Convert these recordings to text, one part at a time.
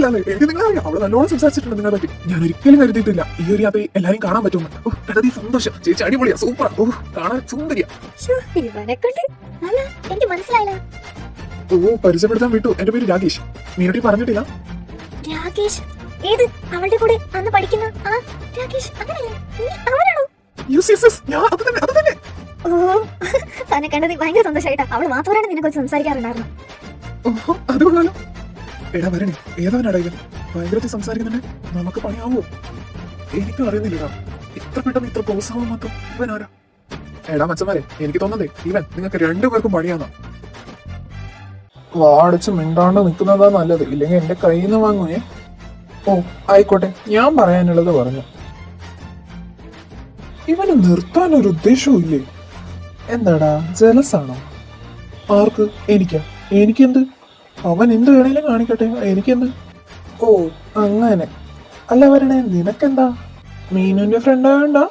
അറിയില്ലല്ലേ? എനിക്ക് നിങ്ങളെ അറിയാം. അവള് നല്ലോണം സംസാരിച്ചിട്ടുണ്ട് നിങ്ങളെ പറ്റി. ഞാൻ ഒരിക്കലും കരുതിയിട്ടില്ല ഈ ഒരു യാത്രയിൽ എല്ലാരും കാണാൻ പറ്റുമെന്ന്. എടതി സന്തോഷം. ചേച്ചി അടിപൊളിയാ, സൂപ്പറാ. കാണാൻ സുന്ദരിയാ. എനിക്ക് മനസ്സിലായില്ല. പരിചയപ്പെടുത്താൻ വിട്ടു. എന്റെ പേര് രാകേഷ്. മീനുട്ടി പറഞ്ഞിട്ടില്ല? രാകേഷ് ഏത്? അവളുടെ കൂടെ അന്ന് പഠിക്കുന്ന ആ രാകേഷ് അങ്ങനല്ലേ? നീ അവനാണോ? ഞാൻ അത് തന്നെ. ഓ, തന്നെ കണ്ടത് ഭയങ്കര സന്തോഷമായിട്ടാ. അവള് മാത്രമാണ് നിന്നെ കുറിച്ച് സംസാരിക്കാറുണ്ടായിരുന്നു. ഓഹോ, അത് കൊള്ളാലോ. എടാ വരണേ, ഏതവനാടാ ഇവൻ? ഭയങ്കരത്തിൽ സംസാരിക്കുന്നുണ്ട്. നമുക്ക് പണിയാവോ? എനിക്കും അറിയുന്നില്ലടാ. ഇത്ര പെട്ടെന്ന് ഇത്ര പ്രോത്സാഹം മാത്രം ഇവൻ ആരാ? എടാ മച്ചന്മാരെ, എനിക്ക് തോന്നുന്നതേ ഇവൻ നിങ്ങൾക്ക് രണ്ടുപേർക്കും പണിയാന്നാ. വാടിച്ച് മിണ്ടാണ്ട് നിൽക്കുന്നതാ നല്ലത്, ഇല്ലെങ്കിൽ എന്റെ കയ്യിൽ നിന്ന് വാങ്ങുവേ. ഓ ആയിക്കോട്ടെ, ഞാൻ പറയാനുള്ളത് പറഞ്ഞു. ഇവന് നിർത്താൻ ഒരു ഉദ്ദേശവും ഇല്ലേ? എന്താടാ, ജലസാണോ? ആർക്ക്? എനിക്കാ? എനിക്കെന്ത്? അവൻ എന്ത് വേണേലും കാണിക്കട്ടെ, എനിക്കെന്ത്? ഓ അങ്ങനെ. അല്ല വരണേ, നിനക്കെന്താ? മീനുന്റെ ഫ്രണ്ട് ആയോണ്ടാ?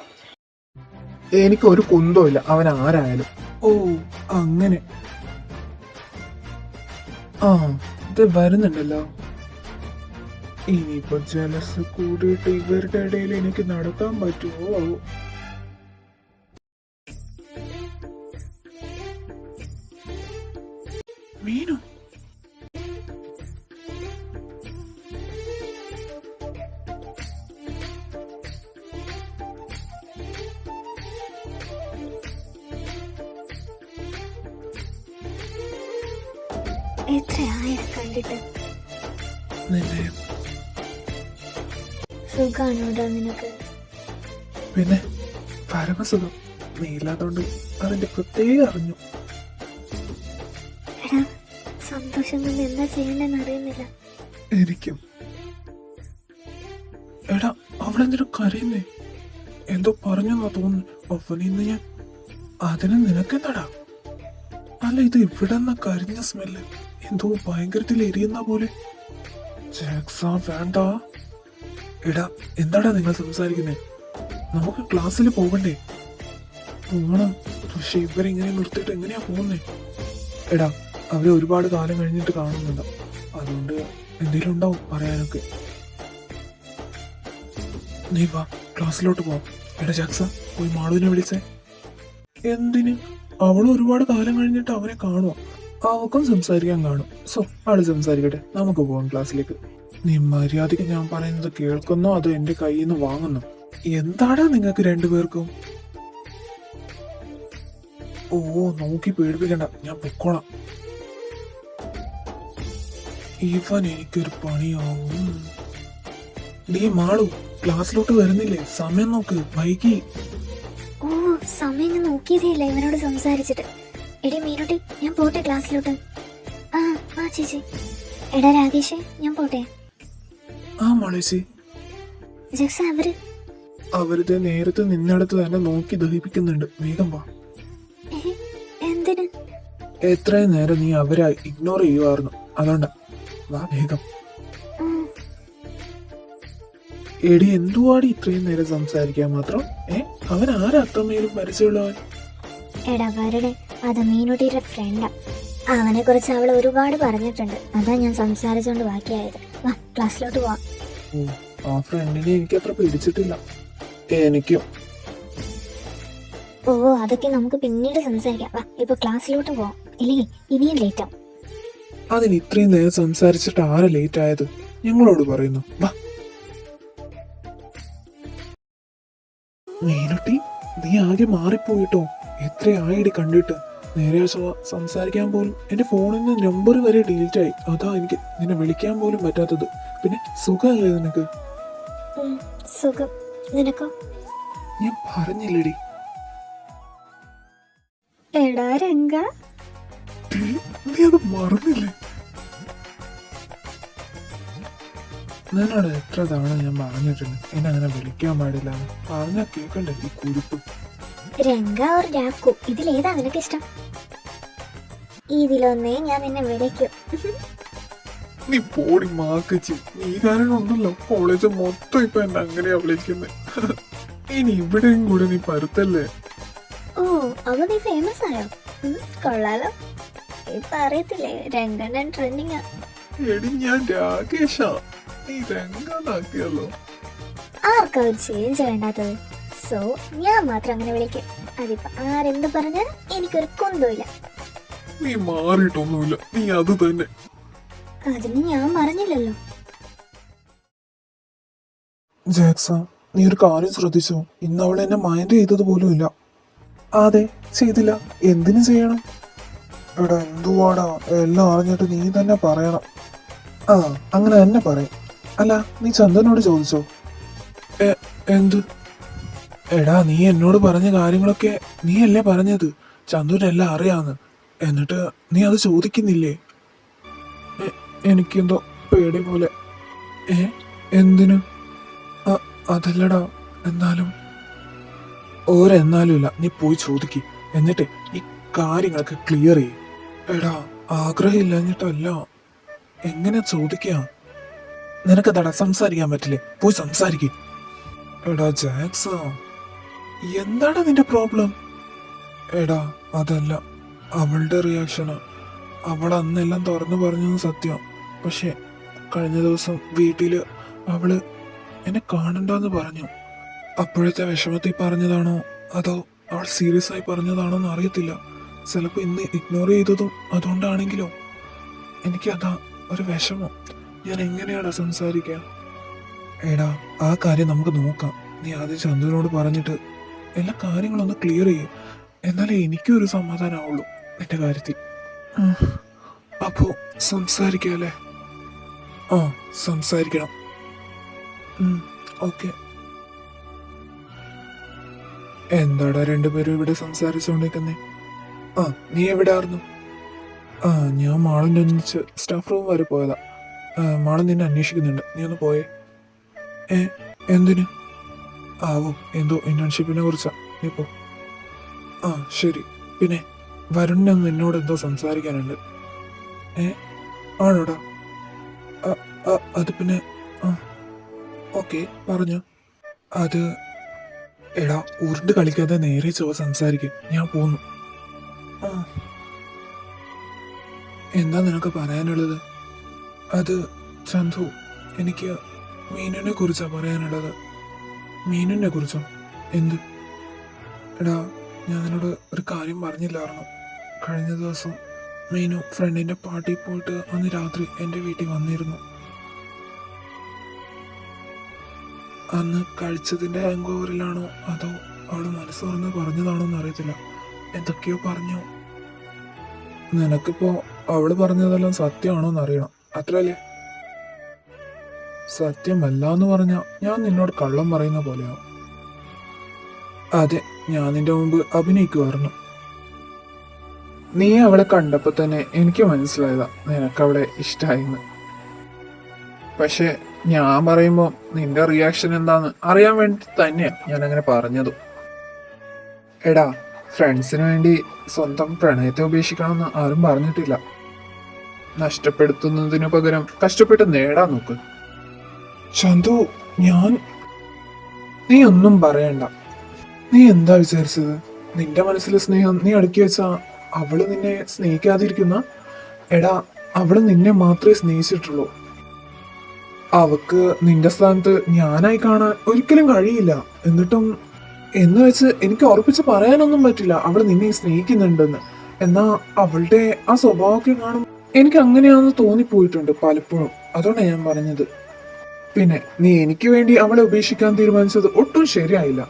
എനിക്കൊരു കുന്തവും ഇല്ല അവൻ ആരായാലും. ഓ അങ്ങനെ. ആ ഇത് വരുന്നുണ്ടല്ലോ. ഇനിയിപ്പോ ജലസ് കൂടിയിട്ട് ഇവരുടെ ഇടയിൽ എനിക്ക് നടക്കാൻ പറ്റുമോ? മീനു എത്രയായത് കണ്ടിട്ട്? നിന്നെ സുഖാണോടാ നിനക്ക്? പിന്നെ പരമസുഖം. നീ ഇല്ലാത്തോണ്ട് അതിന്റെ പ്രത്യേക അറിഞ്ഞു. എടാ, സന്തോഷം കൊണ്ട് എന്താ ചെയ്യണ്ടെന്ന് അറിയുന്നില്ല. എനിക്കും. എടാ അവളെന്തിനും കരയുന്നേ? എന്തോ പറഞ്ഞെന്നാ തോന്നുന്നു. ഒപ്പനിന്ന് ഞാൻ അതിന് നിനക്കെന്താടാ? അല്ല ഇത് ഇവിടെ നിന്ന കരിഞ്ഞ സ്മെല്ല് എന്തോ ഭയങ്കരത്തിൽ എരിയുന്ന പോലെ. വേണ്ട. എടാ എന്താടാ നിങ്ങൾ സംസാരിക്കുന്നേ? നമുക്ക് ക്ലാസ്സിൽ പോകണ്ടേ? പോണം, പക്ഷെ ഇവരെങ്ങനെ നിർത്തിയിട്ട് എങ്ങനെയാ പോകുന്നേ? എടാ അവരെ ഒരുപാട് കാലം കഴിഞ്ഞിട്ട് കാണുന്നുണ്ട്, അതുകൊണ്ട് എന്തെങ്കിലും ഉണ്ടാവും പറയാനൊക്കെ. നീ വാ, ക്ലാസ്സിലോട്ട് പോവാം. എടാ ജാക്സ, പോയി മാളുവിനെ വിളിച്ചേ. എന്തിന്? അവളും ഒരുപാട് കാലം കഴിഞ്ഞിട്ട് അവനെ കാണുക, അവക്കും സംസാരിക്കാൻ കാണും. സോ അവള് സംസാരിക്കട്ടെ, നമുക്ക് പോവാം ക്ലാസ്സിലേക്ക്. നീ മര്യാദക്ക് ഞാൻ പറയുന്നത് കേൾക്കുന്നോ അതോ എന്റെ കയ്യിൽ നിന്ന് വാങ്ങുന്നോ? എന്താടാ നിങ്ങൾക്ക് രണ്ടുപേർക്കും? ഓ നോക്കി പേടിപ്പിക്കണ്ട, ഞാൻ പൊക്കോളാം. ഇവൻ എനിക്കൊരു പണിയാവും. നീ മാളു, ക്ലാസ്സിലോട്ട് വരുന്നില്ലേ? സമയം നോക്ക്, വൈകി. ഓ സമയം ഞാൻ നോക്കിയതേയില്ല ഇവനോട് സംസാരിച്ചിട്ട്. എടി മീനുട്ടി, ഞാൻ പോട്ടെ ക്ലാസ്സിലോട്ട്. ആ ആ ചേച്ചി. എടാ രാകേഷ്, ഞാൻ പോട്ടെ. ആ മാളേച്ചി. ജക്സ അവരിത് നേരത്തെ നിന്നടുത്ത് തന്നെ നോക്കി ദഹിപ്പിക്കുന്നുണ്ട്. വേഗം വാ. എന്തിന്? എത്രയും നേരം നീ അവരെ ഇഗ്നോർ ചെയ്യുമായിരുന്നു, അതുകൊണ്ടാ. വാ വേഗം. എടി എന്തുവാടി ഇത്രയും നേരം സംസാരിക്കാൻ മാത്രം? അവൻ ആരാ അത്രമേലും പരിചയമുള്ളവൻ? എടാ വരടെ, അത് മീനുട്ടിയുടെ ഫ്രണ്ടാ. അവനെ കുറിച്ച് അവൾ ഒരുപാട് പറഞ്ഞിട്ടുണ്ട്, അതാ ഞാൻ സംസാരിച്ചോണ്ട് ബാക്കിയായത്. വാ ക്ലാസ്സിലോട്ട് പോവാം. ഓ ആ ഫ്രണ്ടിനെ എനിക്ക് അത്ര പിടിച്ചിട്ടില്ല. എനിക്കും. ഓ അതൊക്കെ നമുക്ക് പിന്നീട് സംസാരിക്കാം. വാ ഇപ്പൊ ക്ലാസ്സിലോട്ട് പോവാം, ഇല്ലെങ്കിൽ ഇനിയും ലേറ്റ് ആവും. അതിന് ഇത്രയും നേരം സംസാരിച്ചിട്ട് ആരാ ലേറ്റ് ആയത്? ഞങ്ങളോട് പറയുന്നു. വാ. മീനുട്ടി, നീ ആകെ മാറിപ്പോയിട്ടോ. എത്രയായിടി കണ്ടിട്ട്. നേരെ സംസാരിക്കാൻ പോലും എന്റെ ഫോണിൽ നിന്ന് നമ്പർ വരെ ഡിലീറ്റ് ആയി. അതാ എനിക്ക് നിന്നെ വിളിക്കാൻ പോലും പറ്റാത്തത്. പിന്നെ സുഖമല്ലേ നിനക്ക്? സുഖം. നിനക്കോ? ഞാൻ പറഞ്ഞില്ലടി. എടാ രംഗ, നീ അത് മറന്നില്ലേ? നിന്നോട് എത്ര തവണ ഞാൻ പറഞ്ഞിട്ടുണ്ട് എന്നെ അങ്ങനെ വിളിക്കാൻ പാടില്ല. പറഞ്ഞാ കേക്കണ്ടേ ഈ കുരുപ്പ്? രംഗ ഓർ രാക്കു, ഇതിലേതാ നിനക്ക് ഇഷ്ടം? ഇതിലൊന്നേ ഞാൻ നിന്നെ വിളിക്കൂ. നീ പോടി മാക്കച്ചി. നീ കാരണം ഒന്നല്ലോ കോളേജ് മൊത്തം ഇപ്പൊ എന്നെ അങ്ങനെയാ വിളിക്കുന്നത്. ഇനി ഇവിടെയും കൂടെ നീ പരുത്തല്ലേ? ഓ അവ നീ ഫേമസ് ആയോ? കൊള്ളാലോ. ഇപ്പൊ അറിയത്തില്ലേ, രംഗണ്ണൻ ട്രെൻഡിങ്. എടി ഞാൻ രാകേഷാ. നീ രംഗാക്കിയല്ലോ. ആർക്കാ ഒരു ചേഞ്ച് വേണ്ടാത്തത്? സോ ഞാൻ മാത്രം അങ്ങനെ വിളിക്കും. അതിപ്പോ ആരെന്ത് പറഞ്ഞാലും എനിക്കൊരു കുന്തമില്ല. നീ മാറിയിട്ടൊന്നുമില്ല, നീ അത് തന്നെ. അതിന് ഞാൻ പറഞ്ഞില്ലല്ലോ. ജാക്സ, നീ ഒരു കാര്യം ശ്രദ്ധിച്ചോ? ഇന്ന് അവൾ എന്നെ മൈൻഡ് ചെയ്തത് പോലും ഇല്ല. അതെ, ചെയ്തില്ല. എന്തിനു ചെയ്യണം? എടാ എന്തുവാടാ, എല്ലാം അറിഞ്ഞിട്ട് നീ തന്നെ പറയണം. ആ, അങ്ങനെ തന്നെ പറയും. അല്ല, നീ ചന്ദനോട് ചോദിച്ചോ? എന്ത്? എടാ, നീ എന്നോട് പറഞ്ഞ കാര്യങ്ങളൊക്കെ നീയല്ലേ പറഞ്ഞത്? ചന്ദുനെല്ലാം അറിയാന്ന്. എന്നിട്ട് നീ അത് ചോദിക്കുന്നില്ലേ? എനിക്കെന്തോ പേടി പോലെ. എന്തിനു? അതല്ലടാ, എന്നാലും ഓരെന്നാലും ഇല്ല, നീ പോയി ചോദിക്ക്. എന്നിട്ട് ഈ കാര്യങ്ങളൊക്കെ ക്ലിയർ ചെയ്യും. എടാ, ആഗ്രഹമില്ലാഞ്ഞിട്ടല്ല, എങ്ങനെ ചോദിക്കാം? നിനക്കെന്താടാ സംസാരിക്കാൻ പറ്റില്ലേ? പോയി സംസാരിക്കും. എടാ ജാക്സ, എന്താടാ നിന്റെ പ്രോബ്ലം? എടാ അതല്ല, അവളുടെ റിയാക്ഷനാ. അവൾ അന്നെല്ലാം തുറന്നു പറഞ്ഞത് സത്യം. പക്ഷെ കഴിഞ്ഞ ദിവസം വീട്ടില് അവള് എന്നെ കാണണ്ടെന്ന് പറഞ്ഞു. അപ്പോഴത്തെ വിഷമത്തിൽ പറഞ്ഞതാണോ അതോ അവൾ സീരിയസ് ആയി പറഞ്ഞതാണോ എന്ന് അറിയത്തില്ല. ചിലപ്പോൾ ഇന്ന് ഇഗ്നോർ ചെയ്തതും അതുകൊണ്ടാണെങ്കിലോ. എനിക്കതാ ഒരു വിഷമം. ഞാൻ എങ്ങനെയാടാ സംസാരിക്കുക? എടാ, ആ കാര്യം നമുക്ക് നോക്കാം. നീ ആദ്യം ചന്തുവിനോട് പറഞ്ഞിട്ട് എല്ലാ കാര്യങ്ങളൊന്ന് ക്ലിയർ ചെയ്യും. എന്നാലേ എനിക്കും ഒരു സമാധാനമാവുള്ളൂ നിന്റെ കാര്യത്തിൽ. അപ്പോ സംസാരിക്കല്ലേ? ആ, സംസാരിക്കണം. ഓക്കെ. എന്താടാ രണ്ടുപേരും ഇവിടെ സംസാരിച്ചുകൊണ്ടിരിക്കുന്നേ? ആ, നീ എവിടെ ആയിരുന്നു? ആ, ഞാൻ മാളിൻ്റെ ഒന്നിച്ച് സ്റ്റാഫ് റൂം വരെ പോയതാ. മാള് നിന്നെ അന്വേഷിക്കുന്നുണ്ട്, നീ ഒന്ന് പോയേ. എന്തിന്? ആവോ, എന്തോ ഇന്റേൺഷിപ്പിനെ കുറിച്ചാ. നീ പോ. ആ ശരി. പിന്നെ വരുണിന് നിന്നോട് എന്തോ സംസാരിക്കാനുണ്ട്. ആണോടാ? അത് പിന്നെ ഓക്കെ, പറഞ്ഞോ. അത് എടാ, ഉരുണ്ട് കളിക്കാതെ നേരെ സംസാരിക്കും. ഞാൻ പോന്നു. എന്താ നിനക്ക് പറയാനുള്ളത്? അത് ചന്തു, എനിക്ക് മീനുനെ കുറിച്ചാ പറയാനുള്ളത്. മീനുനെ കുറിച്ചോ? എന്ത്? എടാ, ഞാൻ നിന്നോട് ഒരു കാര്യം പറഞ്ഞില്ലായിരുന്നു. കഴിഞ്ഞ ദിവസം മീനു ഫ്രണ്ടിന്റെ പാർട്ടിയിൽ പോയിട്ട് അന്ന് രാത്രി എൻ്റെ വീട്ടിൽ വന്നിരുന്നു. അന്ന് കഴിച്ചതിന്റെ ഹാങ് ഓവറിലാണോ അതോ അവള് മനസ്സ് തുറന്ന് പറഞ്ഞതാണോ എന്ന് അറിയത്തില്ല. എന്തൊക്കെയോ പറഞ്ഞു. നിനക്കിപ്പോ അവള് പറഞ്ഞതെല്ലാം സത്യമാണോ എന്ന് അറിയണം, അത്രല്ലേ? സത്യമല്ല എന്ന് പറഞ്ഞാ ഞാൻ നിന്നോട് കള്ളം പറയുന്ന പോലെയാവും. അതെ, ഞാൻ നിന്റെ മുമ്പ് അഭിനയിക്കുമായിരുന്നു. നീ അവളെ കണ്ടപ്പോ തന്നെ എനിക്ക് മനസ്സിലായതാ നിനക്ക് അവളെ ഇഷ്ടായിന്ന്. പക്ഷെ ഞാൻ പറയുമ്പോ നിന്റെ റിയാക്ഷൻ എന്താന്ന് അറിയാൻ വേണ്ടി തന്നെയാ ഞാൻ അങ്ങനെ പറഞ്ഞതും. എടാ, ഫ്രണ്ട്സിന് വേണ്ടി സ്വന്തം പ്രണയത്തെ ഉപേക്ഷിക്കണമെന്ന് ആരും പറഞ്ഞിട്ടില്ല. നഷ്ടപ്പെടുത്തുന്നതിനു പകരം കഷ്ടപ്പെട്ട് നേടാൻ നോക്ക്. ചന്തു, നീ ഒന്നും പറയണ്ട. നീ എന്താ വിചാരിച്ചത്? നിന്റെ മനസ്സിലെ സ്നേഹം നീ അടുക്കി വെച്ചാ അവള് നിന്നെ സ്നേഹിക്കാതിരിക്കുന്ന? എടാ, അവള് നിന്നെ മാത്രമേ സ്നേഹിച്ചിട്ടുള്ളൂ. അവക്ക് നിന്റെ സ്ഥാനത്ത് ഞാനായി കാണാൻ ഒരിക്കലും കഴിയില്ല. എന്നിട്ടും എന്ന് വെച്ച് എനിക്ക് ഉറപ്പിച്ച് പറയാനൊന്നും പറ്റില്ല അവള് നിന്നെ സ്നേഹിക്കുന്നുണ്ടെന്ന്. എന്നാ അവളുടെ ആ സ്വഭാവമൊക്കെ കാണും എനിക്ക് അങ്ങനെയാണെന്ന് തോന്നിപ്പോയിട്ടുണ്ട് പലപ്പോഴും. അതുകൊണ്ടാണ് ഞാൻ പറഞ്ഞത്. പിന്നെ നീ എനിക്ക് വേണ്ടി അവളെ ഉപേക്ഷിക്കാൻ തീരുമാനിച്ചത് ഒട്ടും ശരിയായില്ല.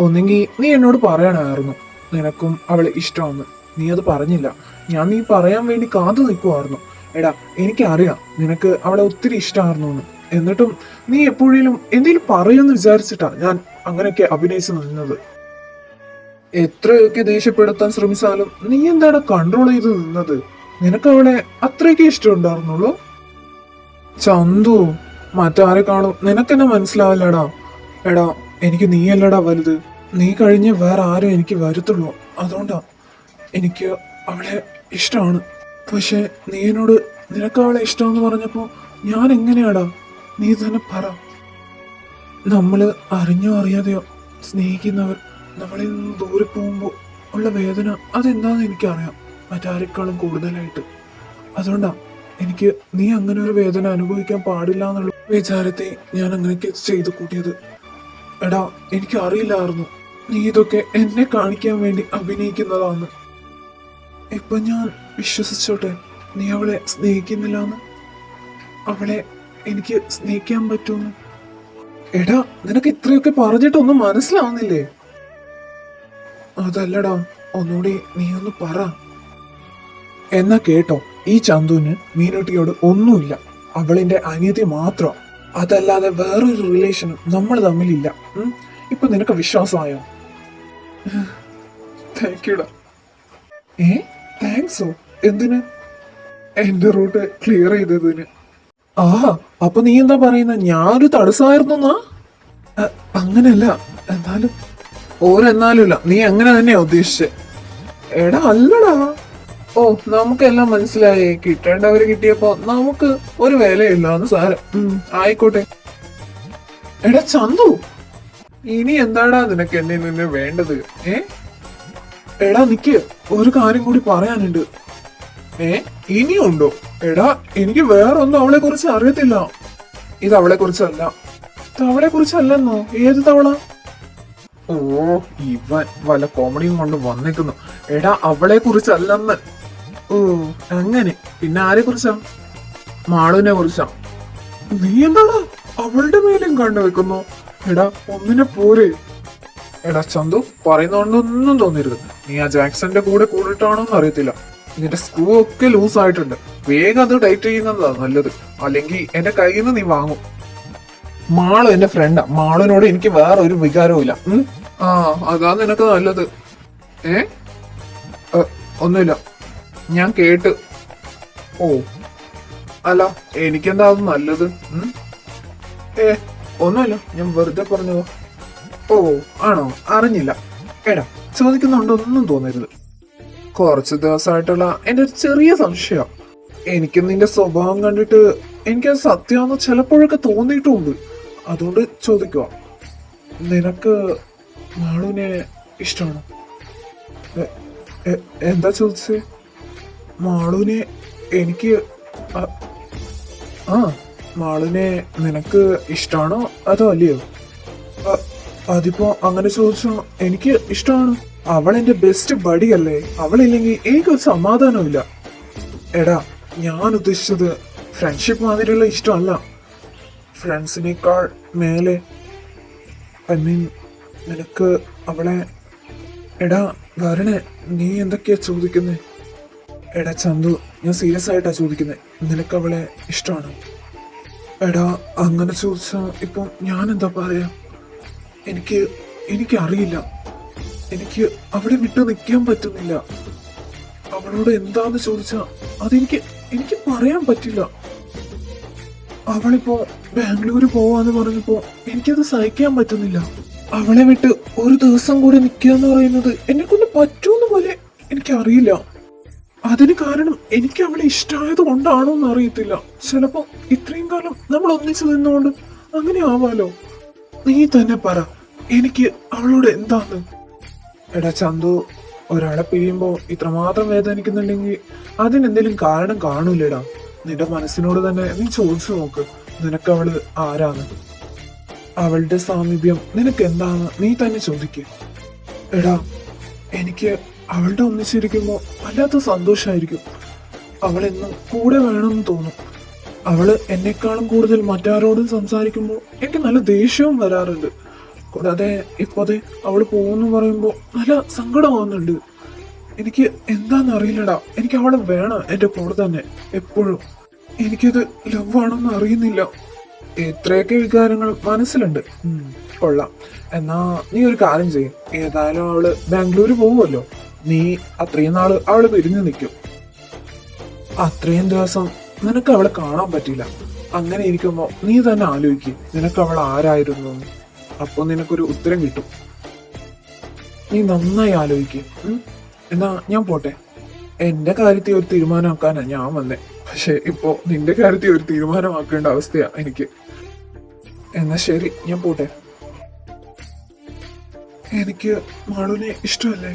ഒന്നെങ്കിൽ നീ എന്നോട് പറയണമായിരുന്നു നിനക്കും അവളെ ഇഷ്ടമാണെന്ന്. നീ അത് പറഞ്ഞില്ല. ഞാൻ നീ പറയാൻ വേണ്ടി കാത്തു നിൽക്കുമായിരുന്നു. എടാ, എനിക്കറിയാം നിനക്ക് അവളെ ഒത്തിരി ഇഷ്ടമായിരുന്നു എന്ന്. എന്നിട്ടും നീ എപ്പോഴേലും എന്തെങ്കിലും പറയുമെന്ന് വിചാരിച്ചിട്ടാ ഞാൻ അങ്ങനെയൊക്കെ അഭിനയിച്ചു നിന്നത്. എത്രയൊക്കെ ദേഷ്യപ്പെടുത്താൻ ശ്രമിച്ചാലും നീ എന്താണ് കൺട്രോൾ ചെയ്ത് നിന്നത്? നിനക്ക് അവളെ അത്രയൊക്കെ ഇഷ്ടമുണ്ടായിരുന്നുള്ളൂ? ചന്തു, മറ്റാരെക്കാളും നിനക്കെന്നെ മനസ്സിലാവില്ലടാ. എടാ, എനിക്ക് നീയല്ലടാ വലുത്. നീ കഴിഞ്ഞ് വേറെ ആരും എനിക്ക് വരുത്തുള്ളൂ. അതുകൊണ്ടാ എനിക്ക് അവളെ ഇഷ്ടമാണ്. പക്ഷെ നീ എന്നോട് നിനക്ക് അവളെ ഇഷ്ടമെന്ന് പറഞ്ഞപ്പോ ഞാൻ എങ്ങനെയാടാ? നീ തന്നെ പറ. നമ്മള് അറിഞ്ഞോ അറിയാതെയോ സ്നേഹിക്കുന്നവർ നമ്മളിൽ നിന്ന് ദൂരെ പോകുമ്പോ ഉള്ള വേദന അതെന്താന്ന് എനിക്കറിയാം, മറ്റാരെക്കാളും കൂടുതലായിട്ട്. അതുകൊണ്ടാ എനിക്ക് നീ അങ്ങനെ ഒരു വേദന അനുഭവിക്കാൻ പാടില്ല എന്നുള്ള വിചാരത്തെ ഞാൻ അങ്ങനെയൊക്കെ ചെയ്തു കൂട്ടിയത്. എടാ, എനിക്ക് അറിയില്ലായിരുന്നു നീ ഇതൊക്കെ എന്നെ കാണിക്കാൻ വേണ്ടി അഭിനയിക്കുന്നതാന്ന്. ഇപ്പൊ ഞാൻ വിശ്വസിച്ചോട്ടെ നീ അവളെ സ്നേഹിക്കുന്നില്ലാന്ന്? അവളെ എനിക്ക് സ്നേഹിക്കാൻ പറ്റുമെന്ന്? എടാ, നിനക്ക് ഇത്രയൊക്കെ പറഞ്ഞിട്ടൊന്നും മനസ്സിലാവുന്നില്ലേ? അതല്ലടാ, ഒന്നുകൂടി നീ ഒന്ന് പറ. എന്നാ കേട്ടോ, ഈ ചന്തുവിന് മീനുട്ടിയോട് ഒന്നുമില്ല. അവളിന്റെ അനിയത്തി മാത്രം. അതല്ലാതെ വേറൊരു റിലേഷനും നമ്മൾ തമ്മിലില്ല. ഇപ്പൊ നിനക്ക് വിശ്വാസമായോ? താങ്ക് യുടാ. താങ്ക്സോ? എന്തിന്? എന്റെ റൂട്ട് ക്ലിയർ ചെയ്തതിന്. ആഹാ, അപ്പൊ നീ എന്താ പറയുന്ന, ഞാനൊരു തടസ്സമായിരുന്നാ? അങ്ങനെയല്ല, എന്നാലും ഓരെന്നാലുമില്ല, നീ അങ്ങനെ തന്നെയാ ഉദ്ദേശിച്ചേ. എടാ അല്ലടാ. ഓ, നമുക്കെല്ലാം മനസ്സിലായേ. കിട്ടേണ്ടവര് കിട്ടിയപ്പോ നമുക്ക് ഒരു വിലയില്ലാന്ന് സാരം. ആയിക്കോട്ടെ. എടാ ചന്തു, ഇനി എന്താടാ നിനക്ക് എന്നെ നിന്ന് വേണ്ടത്? എടാ നിക്ക്, ഒരു കാര്യം കൂടി പറയാനുണ്ട്. ഇനിയുണ്ടോ? എടാ, എനിക്ക് വേറൊന്നും അവളെ കുറിച്ച് അറിയത്തില്ല. ഇത് അവളെ കുറിച്ചല്ല. തവളെ കുറിച്ചല്ലെന്നോ? ഏത് തവള? ഓ, ഇവൻ വല്ല കോമഡിയും കൊണ്ട് വന്നേക്കുന്നു. എടാ, അവളെ കുറിച്ചല്ലെന്ന്. ഓ അങ്ങനെ, പിന്നെ ആരെ കുറിച്ചാ? മാളുവിനെ കുറിച്ചാ. നീ എന്താടാ അവളുടെ മേലും കണ്ടുവെക്കുന്നു? എടാ, ഒന്നിനെ പോരെ. എടാ ചന്തു, പറയുന്നോണ്ടൊന്നും തോന്നരുത്. നീ ആ ജാക്സന്റെ കൂടെ കൂടിയിട്ടാണോന്ന് അറിയത്തില്ല. നിന്റെ സ്ക്രൂ ഒക്കെ ലൂസ് ആയിട്ടുണ്ട്. വേഗം അത് ടൈറ്റ് ചെയ്യുന്നതാ നല്ലത്, അല്ലെങ്കിൽ എന്റെ കയ്യിൽ നിന്ന് നീ വാങ്ങും. മാളു എന്റെ ഫ്രണ്ടാ. മാളുവിനോട് എനിക്ക് വേറെ ഒരു വികാരവും ഇല്ല. ആ, അതാ നിനക്ക് നല്ലത്. ഒന്നുമില്ല, ഞാൻ കേട്ട്. ഓ അല്ല, എനിക്കെന്താ അത് നല്ലത്? ഒന്നുമില്ല, ഞാൻ വെറുതെ പറഞ്ഞതോ. ഓ ആണോ? അറിഞ്ഞില്ല. എടാ, ചോദിക്കുന്നുണ്ടോ ഒന്നും തോന്നരുത്. കുറച്ച് ദിവസമായിട്ടുള്ള എന്റെ ഒരു ചെറിയ സംശയം. എനിക്ക് നിന്റെ സ്വഭാവം കണ്ടിട്ട് എനിക്കത് സത്യമാണെന്ന് ചിലപ്പോഴൊക്കെ തോന്നിയിട്ടുമുണ്ട്. അതുകൊണ്ട് ചോദിക്കുക, നിനക്ക് മാളുവിനെ ഇഷ്ടമാണോ? എന്താ ചോദിച്ചേ? മാളുവിനെ എനിക്ക് മാളുവിനെ നിനക്ക് ഇഷ്ടമാണോ അതോ അല്ലയോ? അതിപ്പോ അങ്ങനെ ചോദിച്ചോ, എനിക്ക് ഇഷ്ടമാണ്. അവൾ എന്റെ ബെസ്റ്റ് ബഡി അല്ലേ? അവളില്ലെങ്കിൽ എനിക്കൊരു സമാധാനമില്ല. എടാ, ഞാൻ ഉദ്ദേശിച്ചത് ഫ്രണ്ട്ഷിപ്പ് മാതിരിയുള്ള ഇഷ്ടമല്ല. ഫ്രണ്ട്സിനേക്കാൾ മേലെ. ഐ മീൻ, നിനക്ക് അവളെ. എടാ വരണേ, നീ എന്തൊക്കെയാ ചോദിക്കുന്നേ? എടാ ചന്തു, ഞാൻ സീരിയസ് ആയിട്ടാ ചോദിക്കുന്നേ. നിനക്ക് അവളെ ഇഷ്ടമാണ്? എടാ, അങ്ങനെ ചോദിച്ചാ ഇപ്പൊ ഞാൻ എന്താ പറയാ? എനിക്കറിയില്ല. എനിക്ക് അവിടെ വിട്ടു നിൽക്കാൻ പറ്റുന്നില്ല. അവളോട് എന്താന്ന് ചോദിച്ചാ എനിക്ക് പറയാൻ പറ്റില്ല. അവളിപ്പോ ബാംഗ്ലൂര് പോവാന്ന് പറഞ്ഞപ്പോ എനിക്കത് സഹിക്കാൻ പറ്റുന്നില്ല. അവളെ വിട്ട് ഒരു ദിവസം കൂടി നിൽക്കുക എന്ന് പറയുന്നത് എന്നെ കൊണ്ട് പറ്റൂന്ന് പോലെ എനിക്കറിയില്ല. അതിന് കാരണം എനിക്ക് അവളെ ഇഷ്ടമായത് കൊണ്ടാണോ എന്ന് അറിയത്തില്ല. ചിലപ്പോ ഇത്രയും കാലം നമ്മൾ ഒന്നിച്ചു നിന്നുകൊണ്ട് അങ്ങനെ ആവാലോ. നീ തന്നെ പറ, എനിക്ക് അവളോട് എന്താന്ന്? എടാ ചന്തു, ഒരാളെ പിരിയുമ്പോ ഇത്രമാത്രം വേദനിക്കുന്നുണ്ടെങ്കിൽ അതിനെന്തെങ്കിലും കാരണം കാണൂലേടാ. നിന്റെ മനസ്സിനോട് തന്നെ നീ ചോദിച്ചു നോക്ക്, നിനക്ക് അവള് ആരാന്ന്? അവളുടെ സാമീപ്യം നിനക്ക് എന്താന്ന് നീ തന്നെ ചോദിക്ക്. എടാ, എനിക്ക് അവളുടെ ഒന്നിച്ചിരിക്കുമ്പോ വല്ലാത്ത സന്തോഷായിരിക്കും. അവളെന്നും കൂടെ വേണമെന്ന് തോന്നും. അവള് എന്നെക്കാളും കൂടുതൽ മറ്റാരോടും സംസാരിക്കുമ്പോൾ എനിക്ക് നല്ല ദേഷ്യവും വരാറുണ്ട്. കൂടാതെ ഇപ്പോഴത്തെ അവള് പോകുന്നു പറയുമ്പോ നല്ല സങ്കടമാവുന്നുണ്ട്. എനിക്ക് എന്താന്ന് അറിയില്ലടാ, എനിക്ക് അവളെ വേണം എന്റെ കൂടെ തന്നെ എപ്പോഴും. എനിക്കത് ലവ് ആണെന്ന് അറിയുന്നില്ല. എത്രയൊക്കെ വികാരങ്ങൾ മനസ്സിലുണ്ട്. കൊള്ളാം. എന്നാ നീ ഒരു കാര്യം ചെയ്യും. ഏതായാലും അവള് ബാംഗ്ലൂര് പോകുമല്ലോ. നീ അത്രയും നാള് അവള് പിരിഞ്ഞു നിൽക്കും. അത്രയും ദിവസം നിനക്ക് അവളെ കാണാൻ പറ്റില്ല. അങ്ങനെ ഇരിക്കുമ്പോ നീ തന്നെ ആലോചിക്കും, നിനക്ക് അവൾ ആരായിരുന്നു? അപ്പൊ നിനക്കൊരു ഉത്തരം കിട്ടും. നീ നന്നായി ആലോചിക്കും. എന്നാ ഞാൻ പോട്ടെ. എന്റെ കാര്യത്തിൽ ഒരു തീരുമാനമാക്കാനാ ഞാൻ വന്നേ. പക്ഷെ ഇപ്പോ നിന്റെ കാര്യത്തിൽ ഒരു തീരുമാനമാക്കേണ്ട അവസ്ഥയാ എനിക്ക്. എന്നാ ശരി, ഞാൻ പോട്ടെ. എനിക്ക് മാളുവിനെ ഇഷ്ടമല്ലേ?